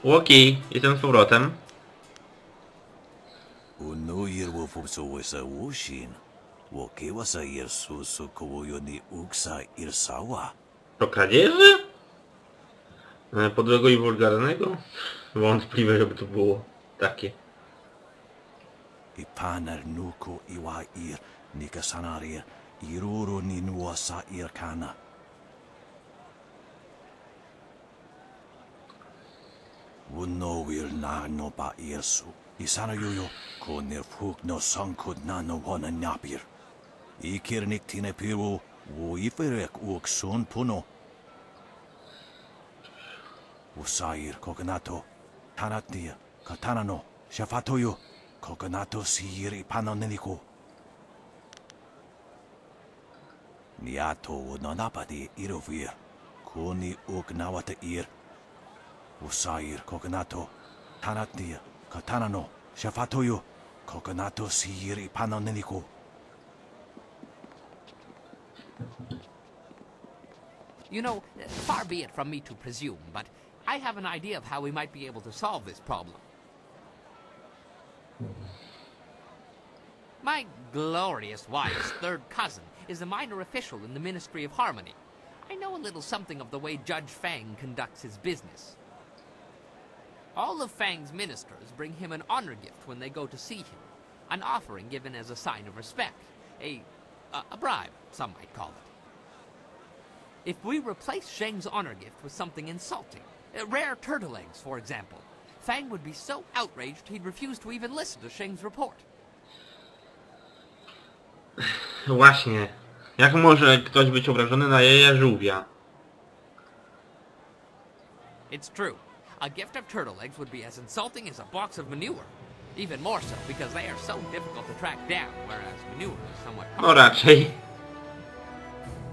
Okej, jestem z powrotem. To kradzieży? Podłego i wulgarnego? Wątpliwe, żeby to było takie. Ipaner nuku iwa ir nikasanarir iruru ninuasa irkana. Wunowir na no ba irsu. Isana yuyo konir fuk no sankud na no wana napir. Ikirnik tine piru wo iferek uoksun puno. Usair kokanato tanatnia katanano shafatoyo. Kokanato siri panoneniko. Niato nonapati irovir. Kuni ugnawata ir. Usair kokanato. Tanatnia. Katanano. Shafatoyo. Kokanato siri panoneniko. You know, far be it from me to presume, but I have an idea of how we might be able to solve this problem. My glorious wife's third cousin is a minor official in the Ministry of Harmony. I know a little something of the way Judge Fang conducts his business. All of Fang's ministers bring him an honor gift when they go to see him. An offering given as a sign of respect. A bribe, some might call it. If we replace Sheng's honor gift with something insulting, rare turtle eggs, for example, Fang would be so outraged he'd refuse to even listen to Sheng's report. Właśnie. Jak może ktoś być obrażony na jaja żółwia? It's true. A gift of turtle eggs would be as insulting as a box of manure. Even more so because they are so difficult to track down, whereas manure is somewhat No common. raczej.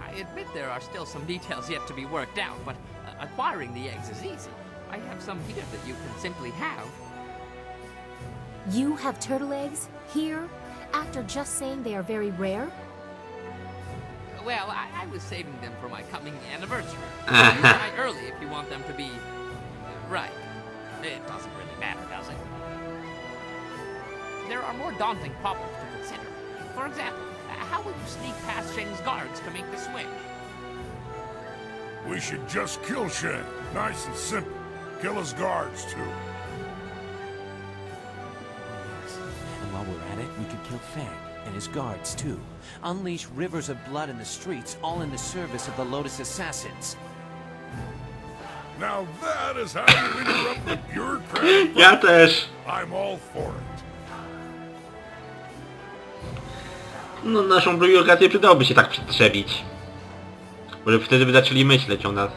I admit there are still some details yet to be worked out, but acquiring the eggs is easy. I have some here that you can simply have. You have turtle eggs? Here? After just saying they are very rare? Well, I was saving them for my coming anniversary. You try early if you want them to be... right. It doesn't really matter, does it? There are more daunting problems to consider. For example, how will you sneak past Sheng's guards to make the switch? We should just kill Sheng. Nice and simple. Kill his guards, too. Yes. And while we're at it, we could kill Fang and his guards, too. Unleash rivers of blood in the streets, all in the service of the Lotus Assassins. Now that is how you interrupt the bureaucratic... Ja też. I'm all for it. No naszą biurokrację przydałoby się tak przetrzebić. Może wtedy by zaczęli myśleć o nas.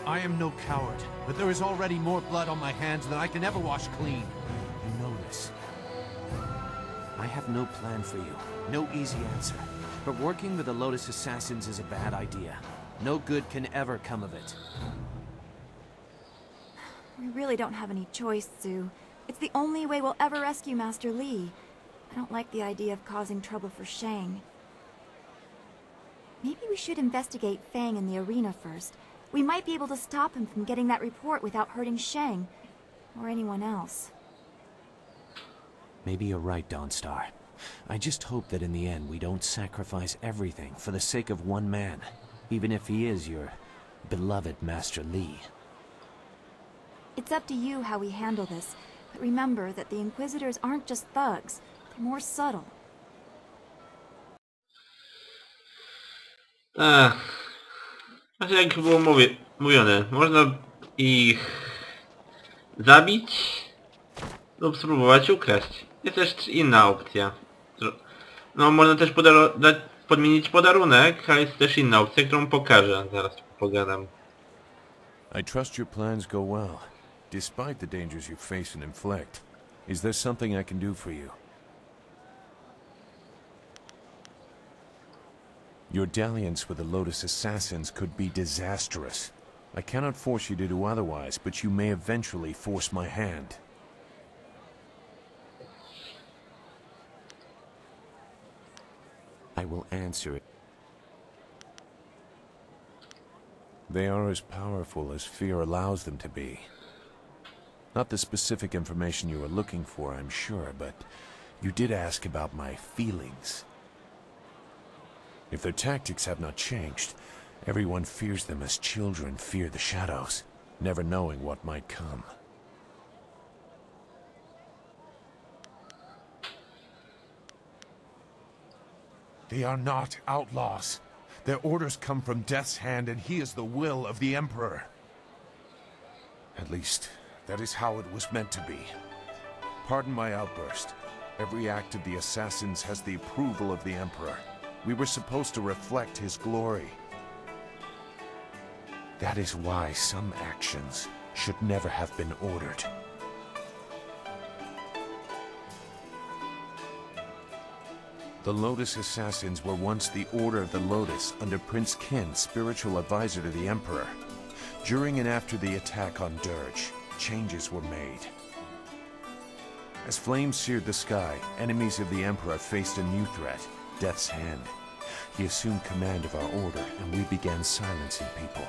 I am no coward, but there is already more blood on my hands than I can ever wash clean. You know this. I have no plan for you, no easy answer. But working with the Lotus Assassins is a bad idea. No good can ever come of it. We really don't have any choice, Sue. It's the only way we'll ever rescue Master Li. I don't like the idea of causing trouble for Shang. Maybe we should investigate Fang in the arena first. We might be able to stop him from getting that report without hurting Shang, or anyone else. Maybe you're right, Dawnstar. I just hope that in the end we don't sacrifice everything for the sake of one man, even if he is your beloved Master Li. It's up to you how we handle this, but remember that the Inquisitors aren't just thugs. They're more subtle. Znaczy jak było mówione, można ich zabić lub spróbować ukraść. Jest też inna opcja. No można też podmienić podarunek, ale jest też inna opcja, którą pokażę. Zaraz pogadam. I trust your plans go well, despite the dangers you face and inflict. Is there something I can do for you? Your dalliance with the Lotus Assassins could be disastrous. I cannot force you to do otherwise, but you may eventually force my hand. I will answer it. They are as powerful as fear allows them to be. Not the specific information you are looking for, I'm sure, but you did ask about my feelings. If their tactics have not changed, everyone fears them as children fear the shadows, never knowing what might come. They are not outlaws. Their orders come from Death's Hand, and he is the will of the Emperor. At least, that is how it was meant to be. Pardon my outburst. Every act of the assassins has the approval of the Emperor. We were supposed to reflect his glory. That is why some actions should never have been ordered. The Lotus Assassins were once the Order of the Lotus under Prince Ken, spiritual advisor to the Emperor. During and after the attack on Dirge, changes were made. As flames seared the sky, enemies of the Emperor faced a new threat, Death's Hand. He assumed command of our order, and we began silencing people.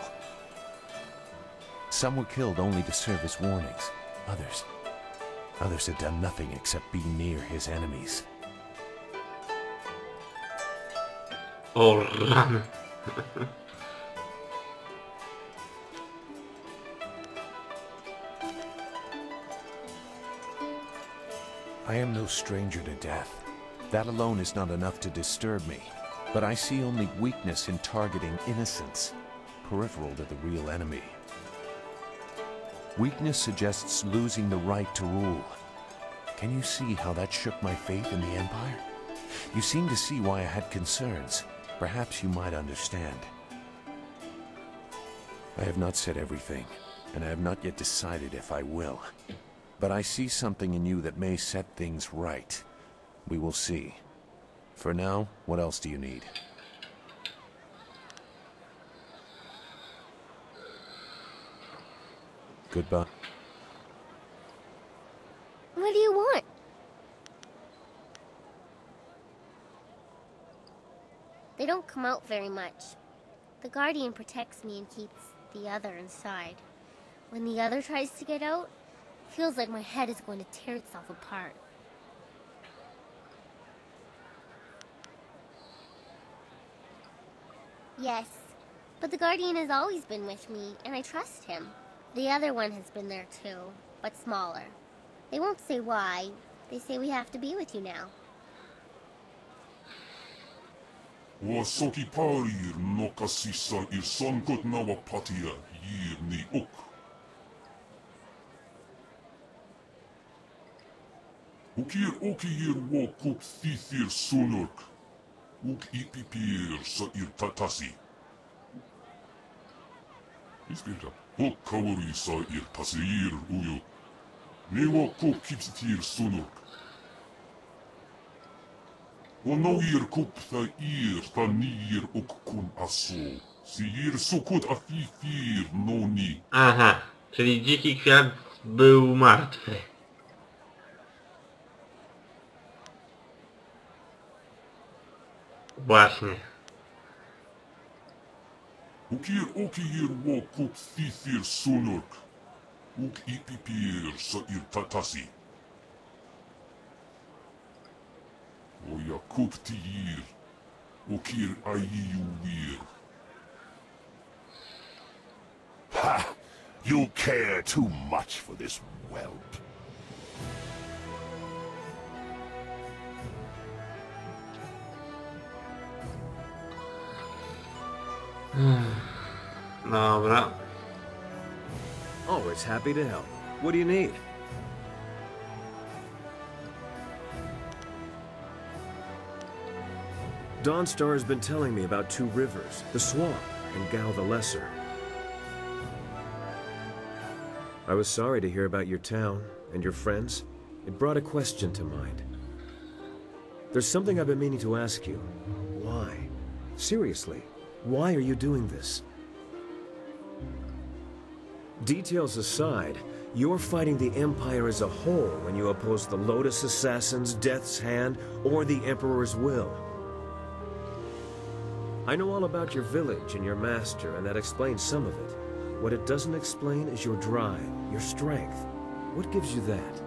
Some were killed only to serve as warnings. Others had done nothing except be near his enemies. O rany. I am no stranger to death. That alone is not enough to disturb me. But I see only weakness in targeting innocents, peripheral to the real enemy. Weakness suggests losing the right to rule. Can you see how that shook my faith in the Empire? You seem to see why I had concerns. Perhaps you might understand. I have not said everything, and I have not yet decided if I will. But I see something in you that may set things right. We will see. For now, what else do you need? Goodbye. What do you want? They don't come out very much. The Guardian protects me and keeps the other inside. When the other tries to get out, it feels like my head is going to tear itself apart. Yes, but the Guardian has always been with me, and I trust him. The other one has been there too, but smaller. They won't say why. They say we have to be with you now. Wa soki parir no kasisa ir sonkot nawa patia yir ni uk. Ukir okir wo kup thithir sunurk. Uk ipipir sa ir tatasi. Ispirta. Uk kawari sa ir tasir uyo. Ni wo kup kipsitir sunurk. Onoir kupta ir tanir kun aso. Sir sukut afifir noni. Aha, czyli dziki kwiat był martwy. Właśnie. Ukir okir wo kup thithir sunurk. Uk ipipir sa ir tatasi. Oja kup tiir. Okir ayiuir. Ha! You care too much for this whelp. Dobra. Always happy to help. What do you need? Dawnstar has been telling me about two rivers, the Swamp and Gal the Lesser. I was sorry to hear about your town and your friends. It brought a question to mind. There's something I've been meaning to ask you. Why? Seriously, why are you doing this? Details aside, you're fighting the Empire as a whole when you oppose the Lotus Assassins, Death's Hand, or the Emperor's will. I know all about your village and your master, and that explains some of it. What it doesn't explain is your drive, your strength. What gives you that?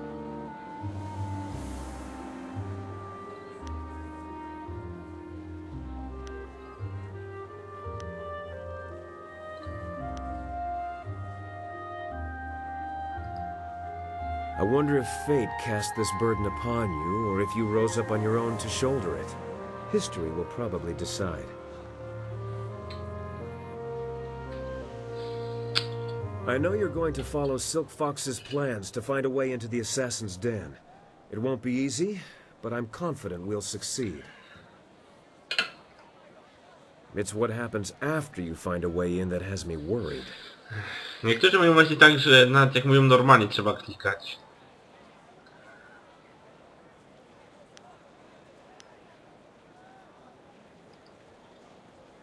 I wonder if fate cast this burden upon you, or if you rose up on your own to shoulder it. History will probably decide. I know you're going to follow Silk Fox's plans to find a way into the Assassin's Den. It won't be easy, but I'm confident we'll succeed. It's what happens after you find a way in that has me worried. Niektórzy mają właśnie tak, że nawet jak mówią normalnie trzeba klikać.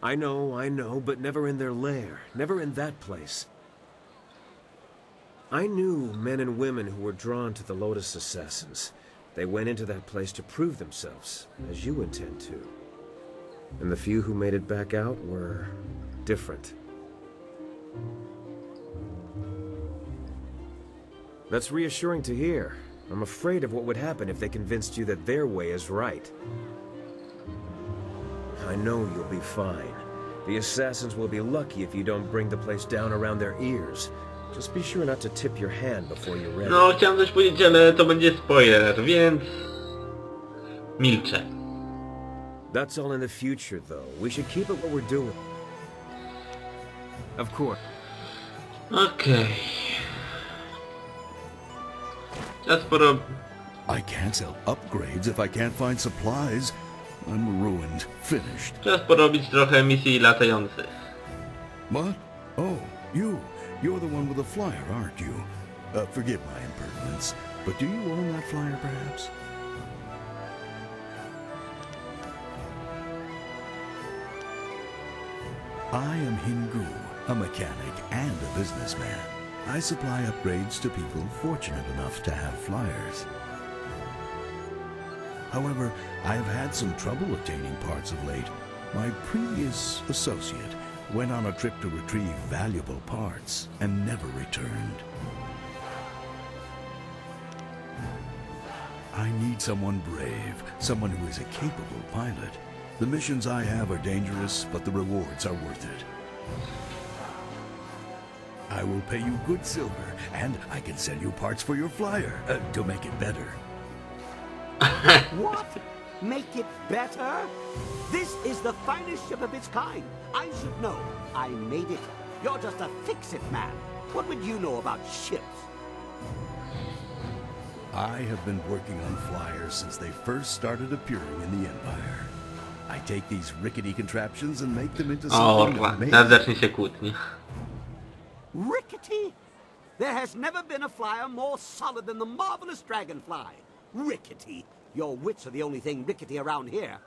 I know, but never in their lair, never in that place. I knew men and women who were drawn to the Lotus Assassins. They went into that place to prove themselves, as you intend to. And the few who made it back out were different. That's reassuring to hear. I'm afraid of what would happen if they convinced you that their way is right. I know you'll be fine. The Assassins will be lucky if you don't bring the place down around their ears. Just be sure not to tip your hand before you're ready. No, chciałem coś powiedzieć, ale to będzie spoiler, więc... milczę. That's all in the future, though. We should keep it what we're doing. Of course. Okej. Czas porobić... I can't sell upgrades if I can't find supplies. I'm ruined. Finished. Czas porobić trochę misji latających. What? Oh, you. You're the one with the flyer, aren't you? Forgive my impertinence, but do you own that flyer, perhaps? I am Hingu, a mechanic and a businessman. I supply upgrades to people fortunate enough to have flyers. However, I have had some trouble obtaining parts of late. My previous associate went on a trip to retrieve valuable parts and never returned. I need someone brave, someone who is a capable pilot. The missions I have are dangerous, but the rewards are worth it. I will pay you good silver, and I can sell you parts for your flyer to make it better. What? Make it better? This is the finest ship of its kind. I should know. I made it. You're just a fix-it man. What would you know about ships? I have been working on flyers since they first started appearing in the Empire. I take these rickety contraptions and make them into something teraz zacznie się kłótnie. Rickety? There has never been a flyer more solid than the marvelous dragonfly. Rickety? Your wits are the only thing rickety around here.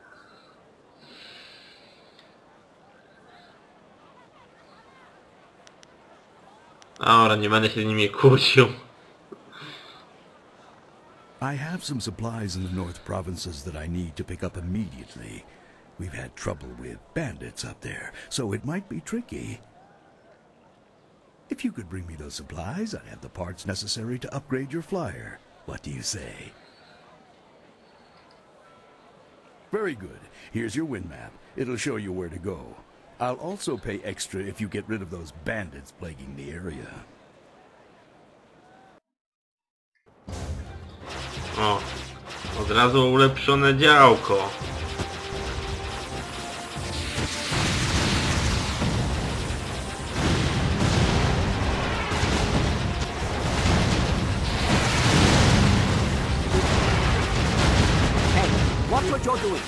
Dobra, nie będę się z nimi kłócił. I have some supplies in the North Provinces that I need to pick up immediately. We've had trouble with bandits up there, so it might be tricky. If you could bring me those supplies, I'd have the parts necessary to upgrade your flyer. What do you say? Very good. Here's your wind map. It'll show you where to go. I'll also pay extra if you get rid of those bandits plaguing the area. O, od razu ulepszone działko. Hey, watch what you're doing.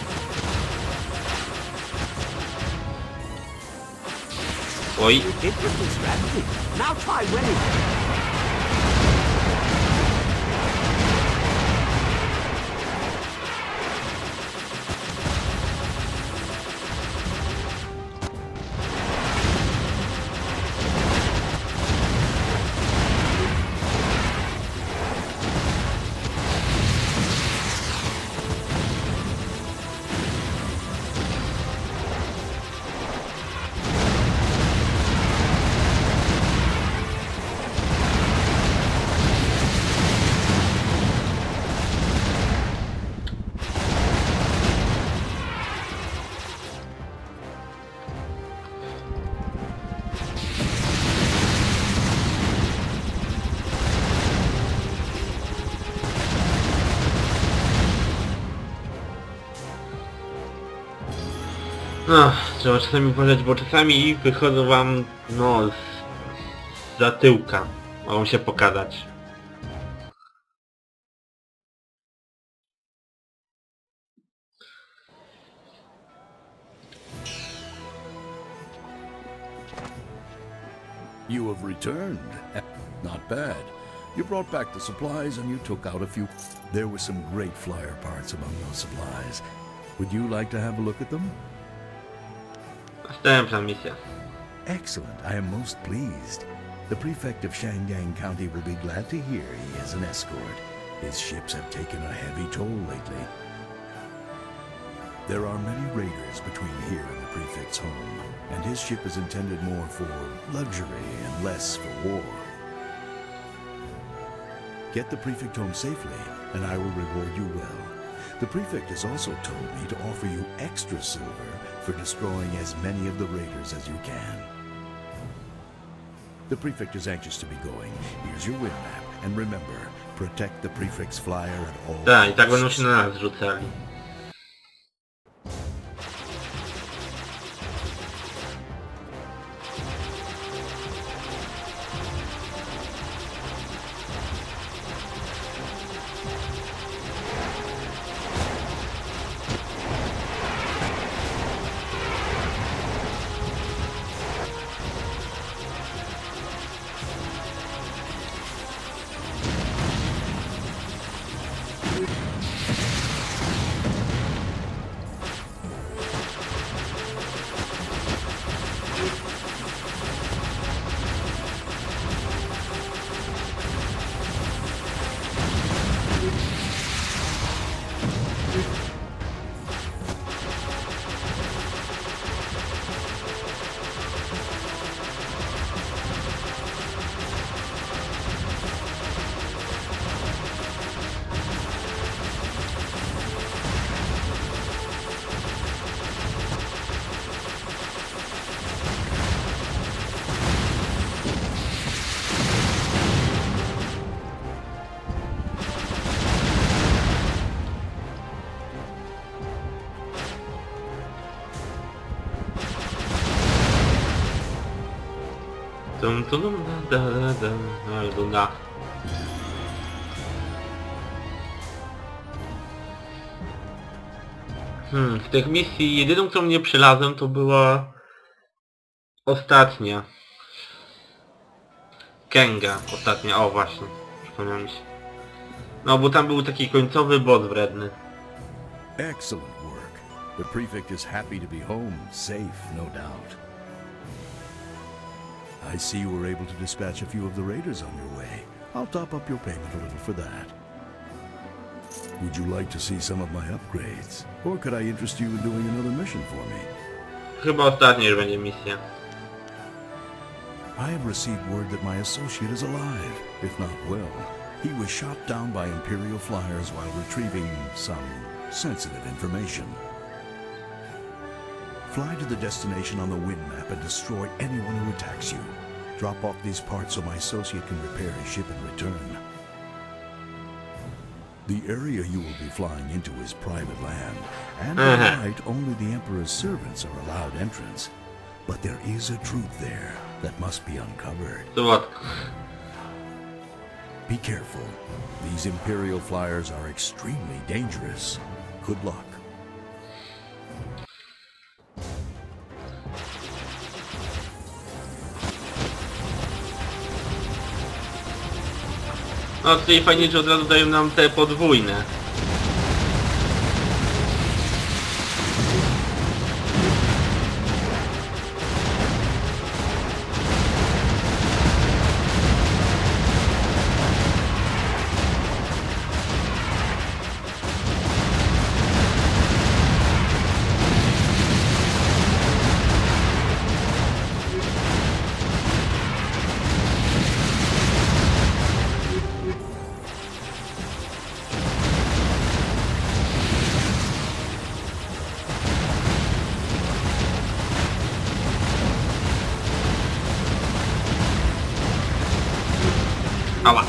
Oj. Interesting strategy. Now try winning. No, trzeba czasami uważać, bo czasami wychodzą wam, no, za tyłka. Mogą się pokazać. You have returned. Not bad. You brought back the supplies and you took out a few. There were some great flyer parts among those supplies. Would you like to have a look at them? Następna misja. Excellent. I am most pleased. The prefect of Shangang County will be glad to hear he has an escort. His ships have taken a heavy toll lately. There are many raiders between here and the prefect's home, and his ship is intended more for luxury and less for war. Get the prefect home safely, and I will reward you well. The prefect has also told me to offer you extra silver for destroying as many of the raiders as you can. The prefect is anxious to be going. Here's your wind map, and remember, protect the prefect's flyer at all Tak, i tak będą costs. się na nas rzucali. Da. W tych misji jedyną, którą nie przylazłem, to była ostatnia. Kenga ostatnia, o właśnie, przypomniał mi się. No bo tam był taki końcowy boss wredny. Excellent work. The prefect is happy to be home, safe, no doubt. I see you were able to dispatch a few of the raiders on your way. I'll top up your payment a little for that. Would you like to see some of my upgrades? Or could I interest you in doing another mission for me? Chyba ostatnia już będzie misja. I have received word that my associate is alive, if not well. He was shot down by Imperial flyers while retrieving some sensitive information. Fly to the destination on the wind map and destroy anyone who attacks you. Drop off these parts so my associate can repair his ship and return. The area you will be flying into is private land, and by right, only the Emperor's servants are allowed entrance. But there is a truth there that must be uncovered. To what? Be careful. These Imperial flyers are extremely dangerous. Good luck. No tutaj fajnie, że od razu dają nam te podwójne. Ała.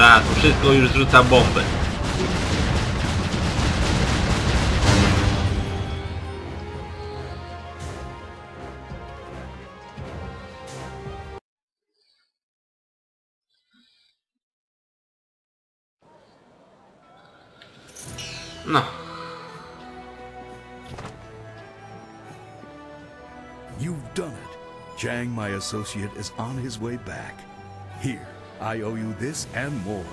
Tak, to wszystko już rzuca bombę. No. You've done it. Chang, my associate, is on his way back. Here, I owe you this and more.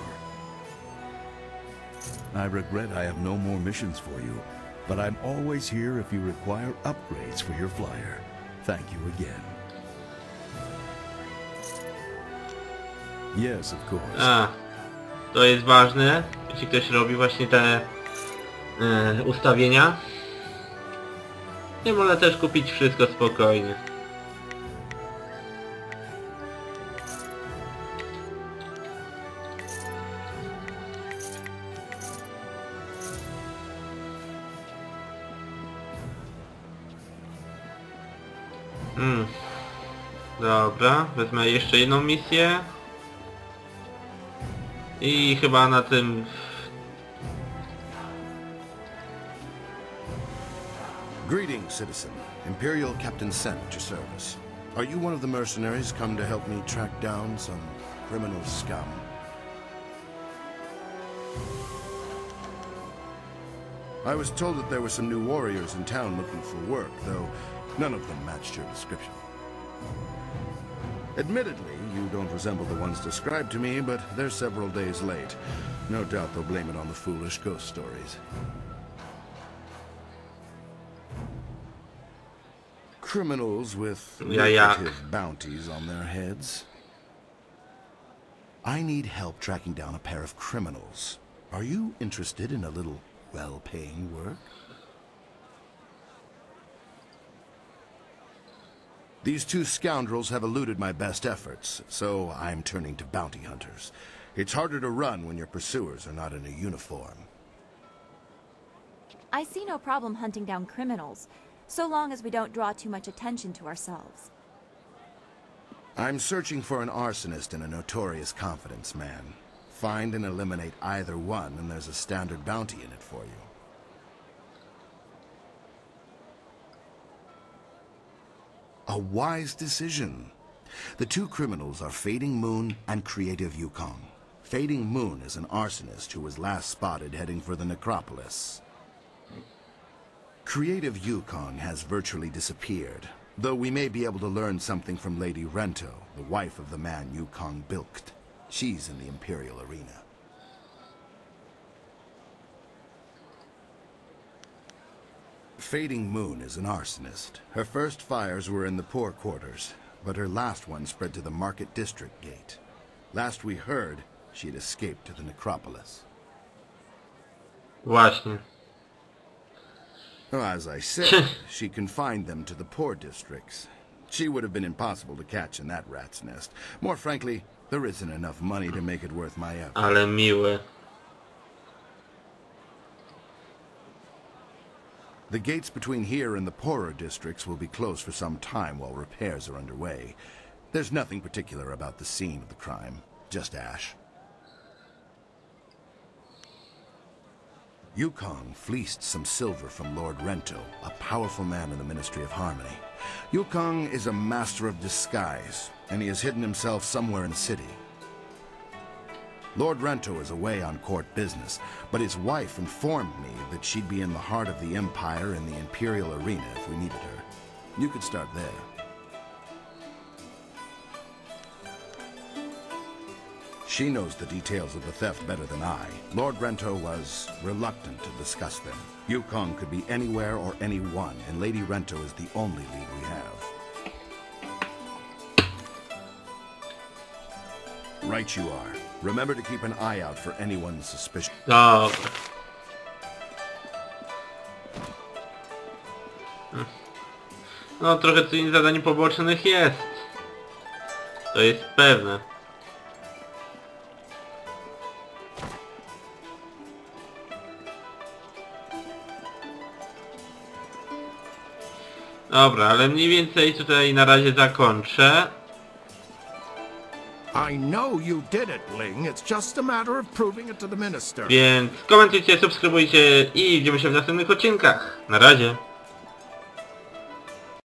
I regret I have no more missions for you, but I'm always here if you require upgrades for your flyer. Thank you again. Yes, of course. A, to jest ważne, jeśli ktoś robi właśnie te ustawienia. Nie można też kupić wszystko spokojnie. Dobra, wezmę jeszcze jedną misję. I chyba na tym... Greetings, citizen. Imperial Captain sent to service. Are you one of the mercenaries come to help me track down some criminal scum? I was told that there were some new warriors in town looking for work, though none of them matched your description. Admittedly, you don't resemble the ones described to me, but they're several days late. No doubt they'll blame it on the foolish ghost stories. Criminals with lucrative bounties on their heads. I need help tracking down a pair of criminals. Are you interested in a little well-paying work? These two scoundrels have eluded my best efforts, so I'm turning to bounty hunters. It's harder to run when your pursuers are not in a uniform. I see no problem hunting down criminals, so long as we don't draw too much attention to ourselves. I'm searching for an arsonist and a notorious confidence man. Find and eliminate either one, and there's a standard bounty in it for you. A wise decision. The two criminals are Fading Moon and Creative Yukong. Fading Moon is an arsonist who was last spotted heading for the necropolis. Creative Yukong has virtually disappeared, though we may be able to learn something from Lady Rento, the wife of the man Yukong bilked. She's in the Imperial arena. Fading Moon is an arsonist. Her first fires were in the poor quarters, but her last one spread to the Market District Gate. Last we heard, she had escaped to the necropolis. Właśnie. Well, as I said, she confined them to the poor districts. She would have been impossible to catch in that rat's nest. More frankly, there isn't enough money to make it worth my effort. Ale miłe. The gates between here and the poorer districts will be closed for some time while repairs are underway. There's nothing particular about the scene of the crime, just ash. Yukong fleeced some silver from Lord Rento, a powerful man in the Ministry of Harmony. Yukong is a master of disguise, and he has hidden himself somewhere in the city. Lord Rento is away on court business, but his wife informed me that she'd be in the heart of the Empire in the Imperial arena if we needed her. You could start there. She knows the details of the theft better than I. Lord Rento was reluctant to discuss them. Yukong could be anywhere or anyone, and Lady Rento is the only lead we have. Right you are. Remember to keep an eye out for anyone suspicious. Dobra. No trochę tych zadań pobocznych jest. To jest pewne. Dobra, ale mniej więcej tutaj na razie zakończę. I know you did it, Ling. It's just a matter of proving it to the minister. Więc komentujcie, subskrybujcie i widzimy się w następnych odcinkach. Na razie.